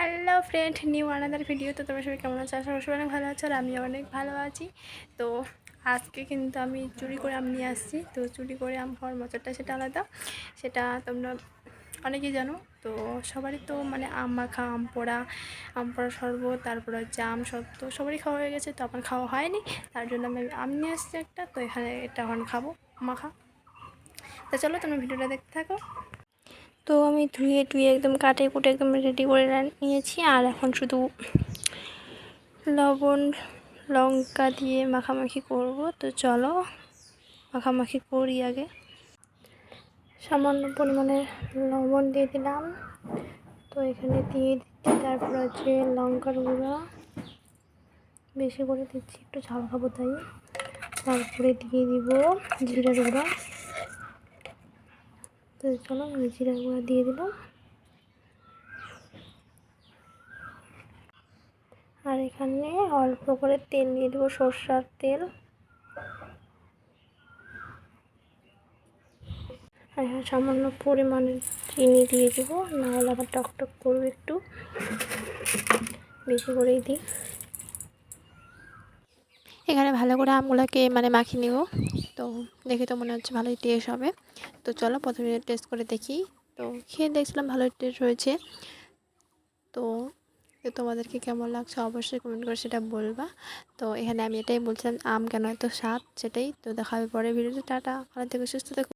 Hello friend, new another video. তো তোমরা সবাই কেমন আছো? আশা করি সবাই অনেক ভালো আছো, আর আমি অনেক ভালো আছি। তো আজকে কিন্তু আমি চুরি করে আম নিয়ে আসছি। তো চুরি করে আম খাওয়ার মজাটা সেটা আলাদা, সেটা তোমরা অনেকেই জানো। তো সবারই তো মানে আম মাখা, আম পোড়া শরবত, তারপর হচ্ছে আম সত্ত্ব সবারই খাওয়া হয়ে গেছে। তো আমার খাওয়া হয়নি, তার জন্য আমি আম নিয়ে আসছি একটা। তো এখানে এটা এখন খাবো মাখা। তো চলো তোমরা ভিডিওটা দেখতে থাকো। তো আমি ধুয়ে টুয়ে একদম কাটে কুটে একদম রেডি করে নিয়েছি, আর এখন শুধু লবণ লঙ্কা দিয়ে মাখামাখি করব। তো চলো মাখামাখি করি। আগে সামান্য পরিমাণে লবণ দিয়ে দিলাম। তো এখানে দিয়ে দিচ্ছি, তারপর হচ্ছে লঙ্কার গুঁড়া বেশি করে দিচ্ছি, একটু ঝাল খাবো তাই। তারপরে দিয়ে দিব জিরার গুঁড়া। তো চলো জিরার গুঁড়া দিয়ে দিলাম। আর এখানে অল্প করে তেল দিয়ে দেবো, সরষের তেল। আর এখানে সামান্য পরিমাণে চিনি দিয়ে দেবো, নাহলে আবার টকটক করবে, একটু বেশি করেই দিই। এখানে ভালো করে আমগুলোকে মানে মাখিয়ে নেব। তো দেখে তো মনে হচ্ছে ভালোই টেস্ট হবে। তো চলো প্রথমে টেস্ট করে দেখি। তো খেয়ে দেখছিলাম ভালোই টেস্ট হয়েছে। তো তোমাদেরকে কেমন লাগছে অবশ্যই কমেন্ট করে সেটা বলবা। তো এখানে আমি এটাই বলছিলাম, আম কেন এত স্বাদ, সেটাই তো দেখা হবে পরে ভিডিওতে। টাটা, ভালো থেকে সুস্থ থেকো।